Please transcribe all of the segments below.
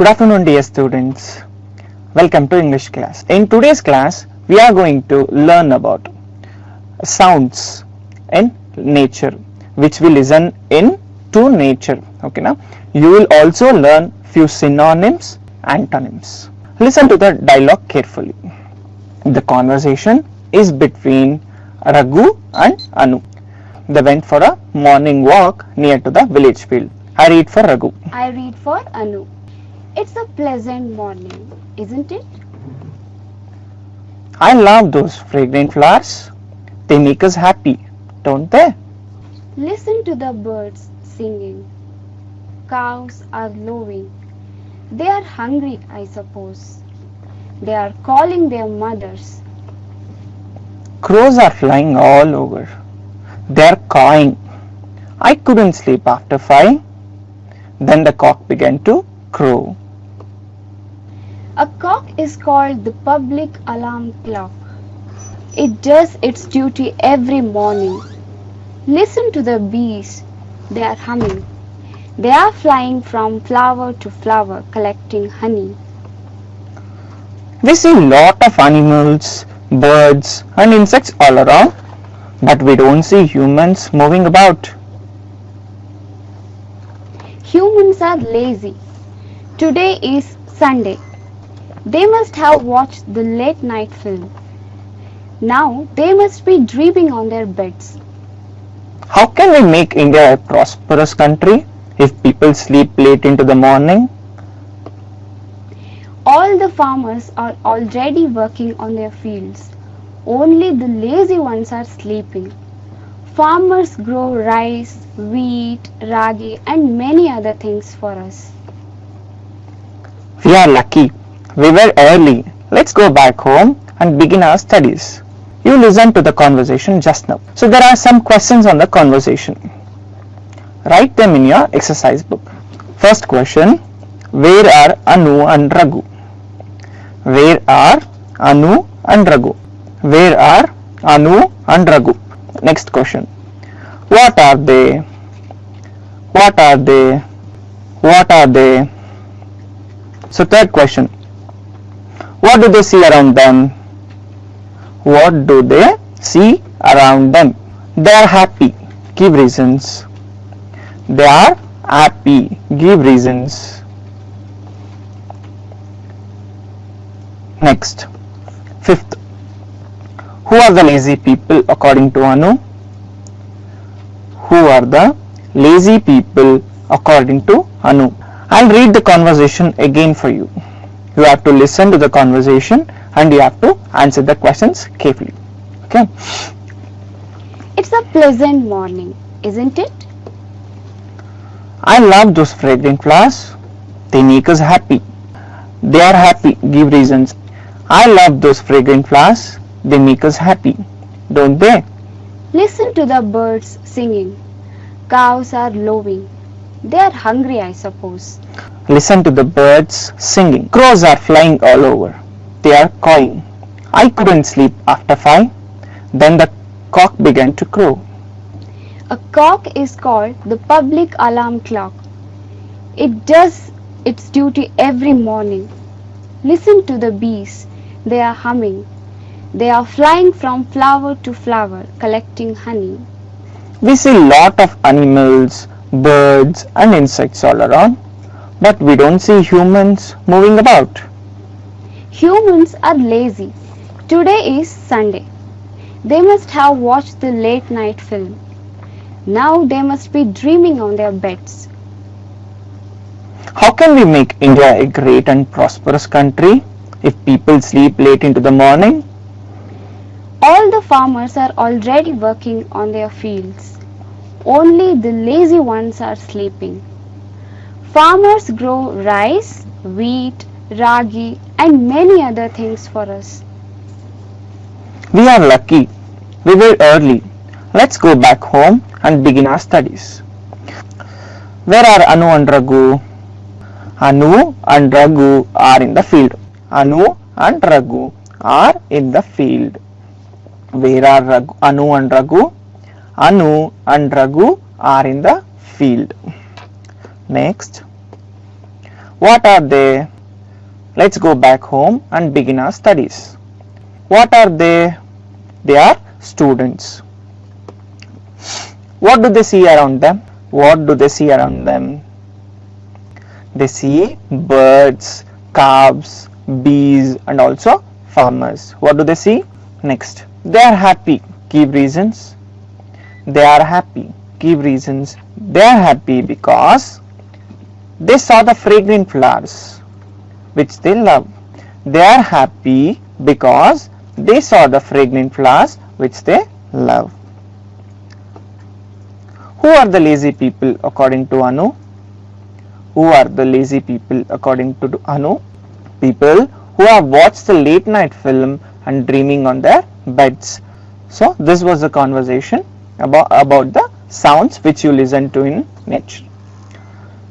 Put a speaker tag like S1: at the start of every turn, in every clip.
S1: Good afternoon, dear students. Welcome to English class. In today's class, we are going to learn about sounds in nature, which we listen in to nature. Okay, now you will also learn few synonyms, antonyms. Listen to the dialogue carefully. The conversation is between Raghu and Anu. They went for a morning walk near to the village field. I read for Raghu.
S2: I read for Anu. It's a pleasant morning, isn't it?
S1: I love those fragrant flowers. They make us happy, don't they?
S2: Listen to the birds singing. Cows are lowing. They are hungry, I suppose. They are calling their mothers.
S1: Crows are flying all over. They are cawing. I couldn't sleep after 5. Then the cock began to crow.
S2: A cock is called the public alarm clock. It does its duty every morning. Listen to the bees. They are humming. They are flying from flower to flower collecting honey.
S1: We see lot of animals, birds and insects all around, but we don't see humans moving about.
S2: Humans are lazy. Today is Sunday. They must have watched the late night film. Now they must be dreaming on their beds.
S1: How can we make India a prosperous country if people sleep late into the morning?
S2: All the farmers are already working on their fields. Only the lazy ones are sleeping. Farmers grow rice, wheat, ragi and many other things for us.
S1: We are lucky. We were early. Let's go back home and begin our studies. You listened to the conversation just now. So there are some questions on the conversation. Write them in your exercise book. First question. Where are Anu and Raghu? Where are Anu and Raghu? Where are Anu and Raghu? Next question. What are they? What are they? What are they? So third question. What do they see around them? What do they see around them? They are happy. Give reasons. They are happy. Give reasons. Next. Fifth. Who are the lazy people according to Anu? Who are the lazy people according to Anu? I'll read the conversation again for you. You have to listen to the conversation and you have to answer the questions carefully. Okay?
S2: It's a pleasant morning, isn't it?
S1: I love those fragrant flowers. They make us happy. They are happy. Give reasons. I love those fragrant flowers. They make us happy, don't they?
S2: Listen to the birds singing. Cows are lowing. They are hungry, I suppose.
S1: Listen to the birds singing. Crows are flying all over. They are cawing. I couldn't sleep after 5. Then the cock began to crow.
S2: A cock is called the public alarm clock. It does its duty every morning. Listen to the bees. They are humming. They are flying from flower to flower collecting honey.
S1: We see lot of animals, birds and insects all around, but we don't see humans moving about.
S2: Humans are lazy. Today is Sunday. They must have watched the late night film. Now they must be dreaming on their beds.
S1: How can we make India a great and prosperous country if people sleep late into the morning?
S2: All the farmers are already working on their fields. Only the lazy ones are sleeping. Farmers grow rice, wheat, ragi and many other things for us.
S1: We are lucky. We were early. Let's go back home and begin our studies. Where are Anu and Raghu? Anu and Raghu are in the field. Anu and Raghu are in the field. Where are Anu and Raghu? Anu and Raghu are in the field. Next. What are they? Let's go back home and begin our studies. What are they? They are students. What do they see around them? What do they see around them? They see birds, calves, bees, and also farmers. What do they see? Next, they are happy. Give reasons. They are happy. Give reasons. They are happy because they saw the fragrant flowers which they love. They are happy because they saw the fragrant flowers which they love. Who are the lazy people according to Anu? Who are the lazy people according to Anu? People who have watched the late night film and dreaming on their beds. So this was the conversation about the sounds which you listen to in nature.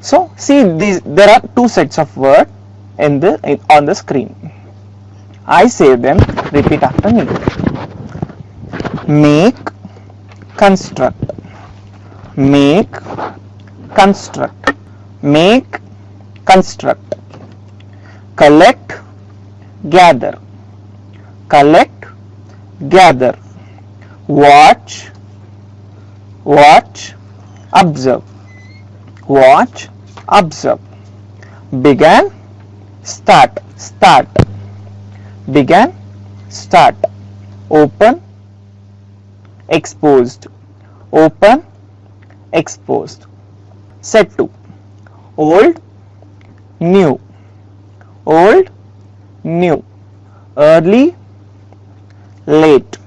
S1: So see, there are two sets of words on the screen. I say them, repeat after me. Make, construct. Make, construct. Make, construct. Collect, gather. Collect, gather. Watch, watch, observe. Watch, observe. Began, start, start. Began, start. Open, exposed. Open, exposed. Set to. Old, new. Old, new. Early, late.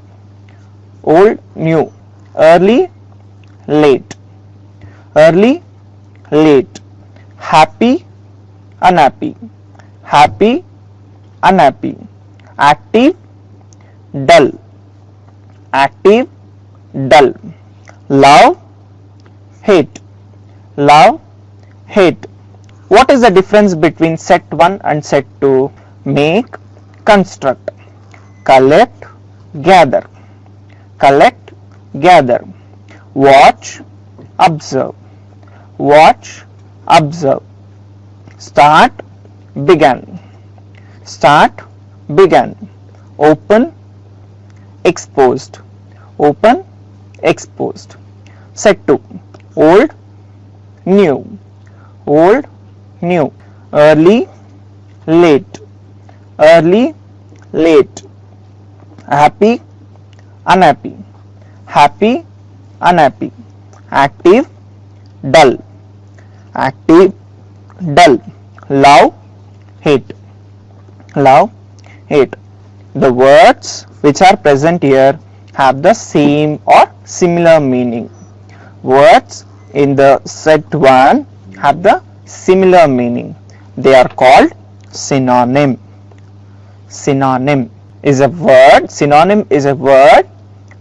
S1: Old, new. Early, late. Early, late. Happy, unhappy. Happy, unhappy. Active, dull. Active, dull. Love, hate. Love, hate. What is the difference between set 1 and set 2? Make, construct. Collect, gather. Collect, gather. Watch, observe. Watch, observe. Start, began. Start, began. Open, exposed. Open, exposed. Set 2. Old, new. Old, new. Early, late. Early, late. Happy, unhappy. Happy, unhappy. Active, dull. Active, dull. Love, hate. Love, hate. The words which are present here have the same or similar meaning. Words in the set 1 have the similar meaning. They are called synonym. Synonym is a word. Synonym is a word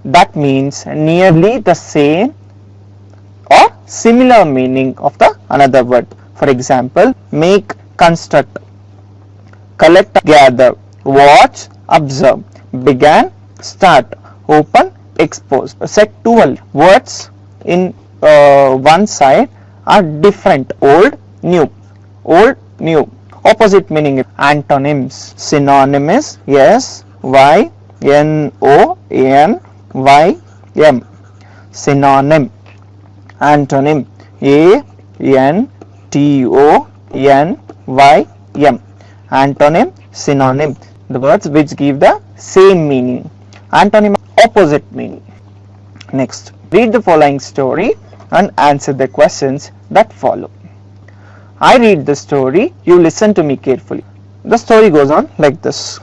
S1: that means nearly the same or similar meaning of the another word. For example, make, construct. Collect, gather. Watch, observe. Began, start. Open, expose. Set 2 words in one side are different. Old, new. Old, new. Opposite meaning is antonyms. Synonym is S Y N O N Y M. Synonym. Antonym A N T O N Y M. Antonym, synonym. The words which give the same meaning. Antonym, opposite meaning. Next, read the following story and answer the questions that follow. I read the story, you listen to me carefully. The story goes on like this.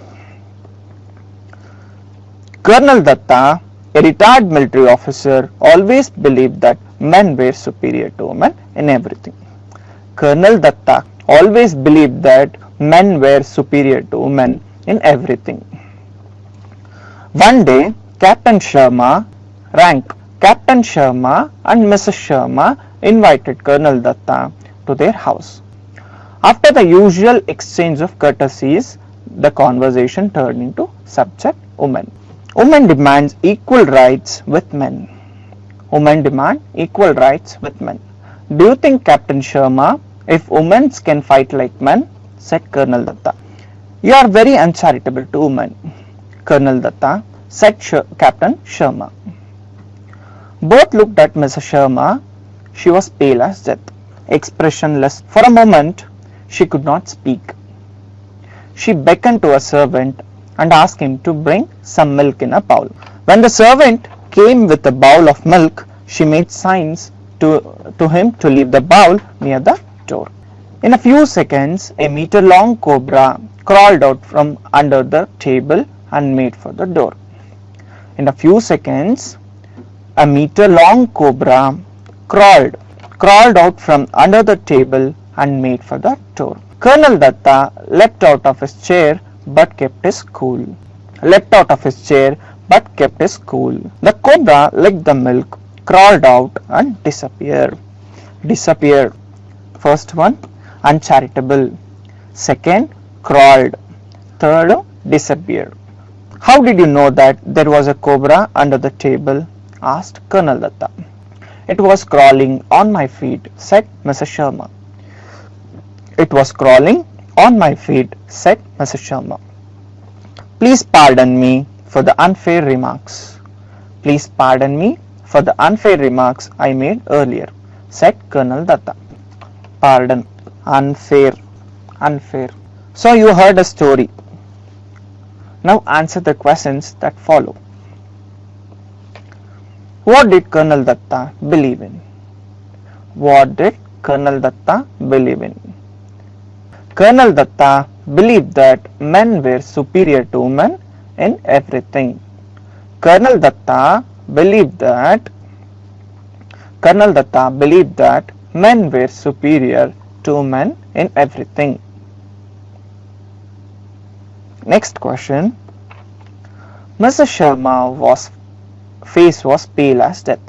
S1: Colonel Datta, a retired military officer, always believed that men were superior to women in everything. Colonel Datta always believed that men were superior to women in everything. One day, Captain Sharma and Mrs. Sharma invited Colonel Datta to their house. After the usual exchange of courtesies, the conversation turned into subject women. Women demands equal rights with men. Women demand equal rights with men. Do you think Captain Sharma If women can fight like men, said Colonel Datta. You are very uncharitable to women, Colonel Datta, said Captain Sharma. Both looked at Mrs. Sharma. She was pale as death, expressionless. For a moment, she could not speak. She beckoned to a servant and asked him to bring some milk in a bowl. When the servant came with a bowl of milk, she made signs to him to leave the bowl near the door. In a few seconds, a meter-long cobra crawled out from under the table and made for the door. In a few seconds, a meter-long cobra crawled out from under the table and made for the door. Colonel Datta leapt out of his chair but kept his cool. The cobra licked the milk, crawled out and disappeared. First one, uncharitable. Second, crawled. Third, disappeared. How did you know that there was a cobra under the table? Asked Colonel Datta. It was crawling on my feet, said Mrs. Sharma. It was crawling on my feet, said Mrs. Sharma. Please pardon me for the unfair remarks. Please pardon me for the unfair remarks I made earlier, said Colonel Datta. Pardon, unfair. So you heard a story. Now answer the questions that follow. What did Colonel Datta believe in? What did Colonel Datta believe in? Colonel Datta believed that men were superior to women in everything. Colonel Datta believed that men were superior to women in everything. Next question. Mrs. Sharma's face was pale as death.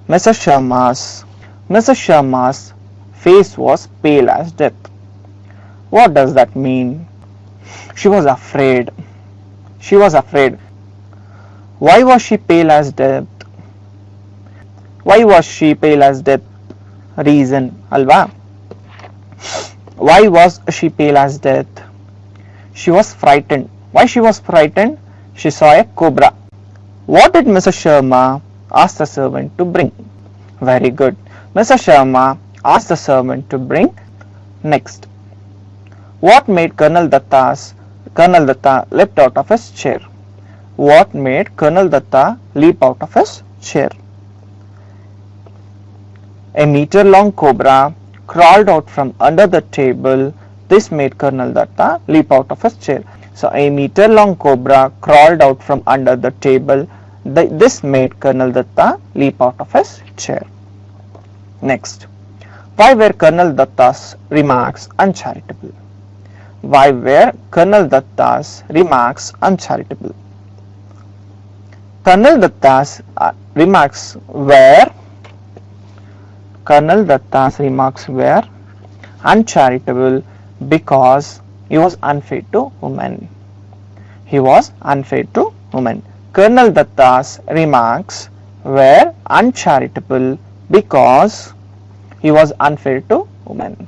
S1: Mrs. Sharma's face was pale as death. What does that mean? She was afraid. Why was she pale as death? Reason, alva? Why was she pale as death? She was frightened. Why she was frightened? She saw a cobra. What did Mrs. Sharma ask the servant to bring? Very good. Mrs. Sharma asked the servant to bring. Next. What made Colonel Datta leapt out of his chair? What made Colonel Datta leap out of his chair? A meter-long cobra crawled out from under the table. This made Colonel Datta leap out of his chair. So a meter-long cobra crawled out from under the table. This made Colonel Datta leap out of his chair. Next. Why were Colonel Datta's remarks uncharitable? Why were Colonel Datta's remarks uncharitable? Colonel Datta's remarks were uncharitable because he was unfair to women. Colonel Datta's remarks were uncharitable because he was unfair to women.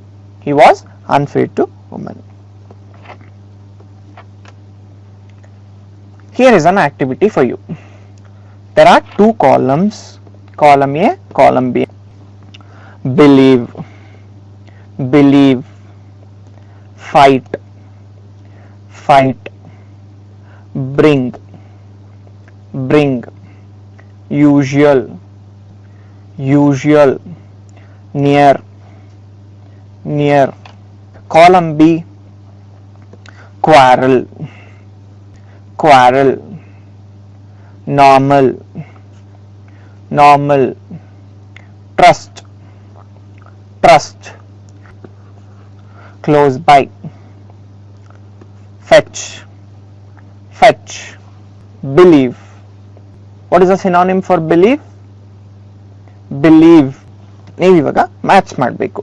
S1: Here is an activity for you. There are two columns, column A, column B. Believe, fight, bring, usual, near. Column B, quarrel, normal, trust, close by, fetch, believe. What is the synonym for believe? ನೀವು ಇವಾಗ match ಮಾಡಬೇಕು.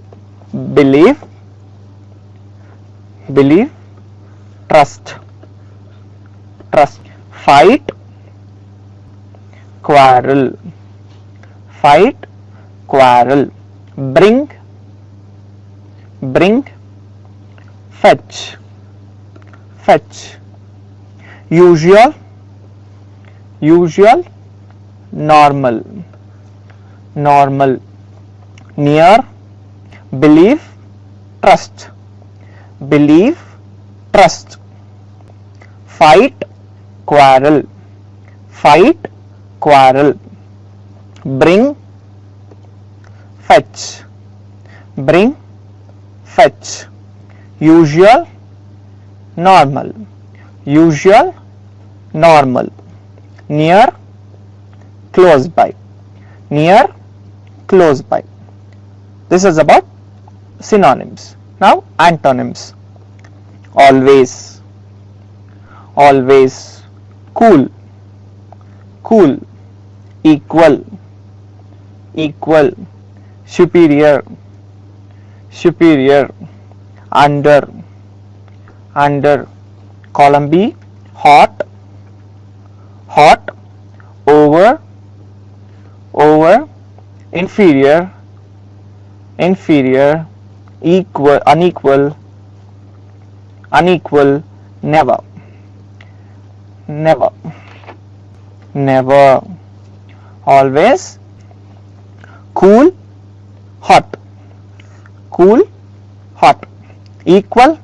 S1: believe, trust, fight, quarrel, bring, bring, fetch, fetch. Usual, usual, normal, normal. Near, believe, trust, believe, trust. Fight, quarrel, fight, quarrel. Bring, fetch, bring, fetch. Usual, normal, usual, normal. Near, close by, near, close by. This is about synonyms. Now antonyms. Always, always. Cool, cool. Equal, equal. Superior, superior. Under, under. Column B, hot, hot. Over, over. Inferior, inferior. Equal, unequal, unequal. Never, never, never. Always. Cool, hot, cool, hot. Equal,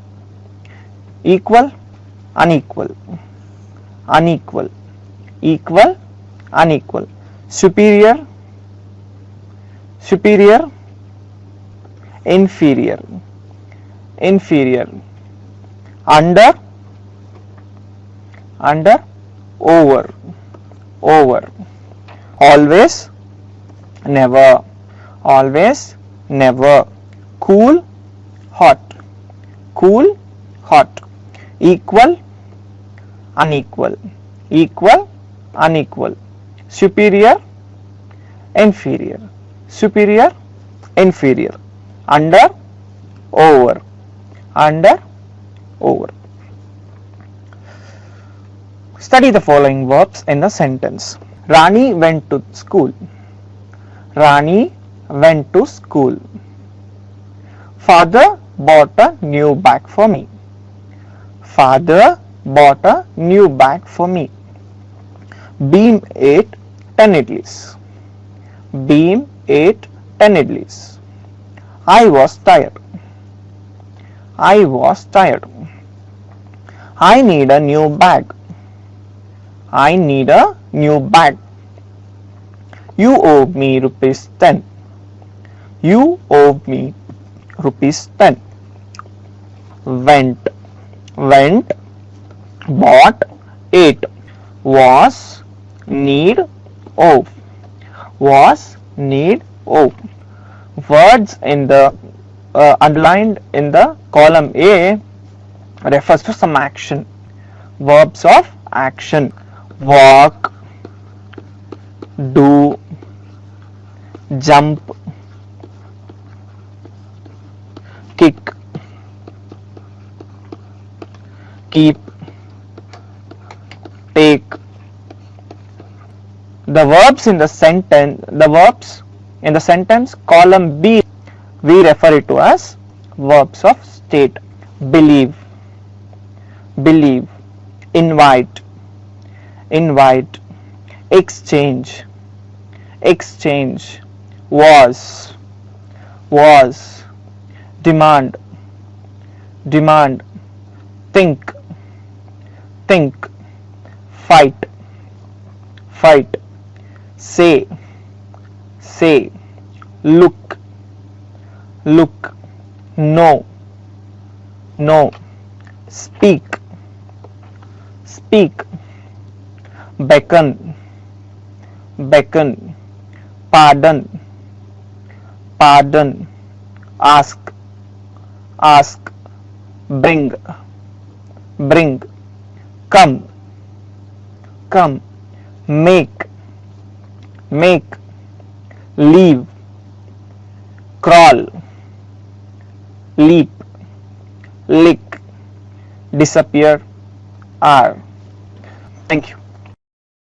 S1: equal, unequal, unequal. Equal, unequal. Superior, superior. Inferior, inferior. Under, under. Over, over. Always, never, always, never. Cool, hot, cool, hot. Equal, unequal, equal, unequal. Superior, inferior, superior, inferior. Under, over, under, over. Study the following verbs in the sentence. Rani went to school. Rani went to school. Father bought a new bag for me. Father bought a new bag for me. Beam ate 10 idlis. Beam ate 10 idlis. I was tired. I was tired. I need a new bag. I need a new bag. You owe me rupees 10. You owe me rupees 10. Went, went, bought, ate. Was, need, owe. Was, need, owe. Words in the underlined in the column A refers to some action. Verbs of action. Walk, do, jump, kick, keep, take. The verbs in the sentence column B, we refer it to as verbs of state. Believe, believe. Invite, invite. Exchange, exchange. Was, was. Demand, demand. Think, think. Fight, fight. Say, say. Look, look. Know, know. Speak, speak. Beckon, beckon. Pardon, pardon. Ask, ask. Bring, bring. Come, come. Make, make. Leave, crawl, leap, lick, disappear, are. Thank you.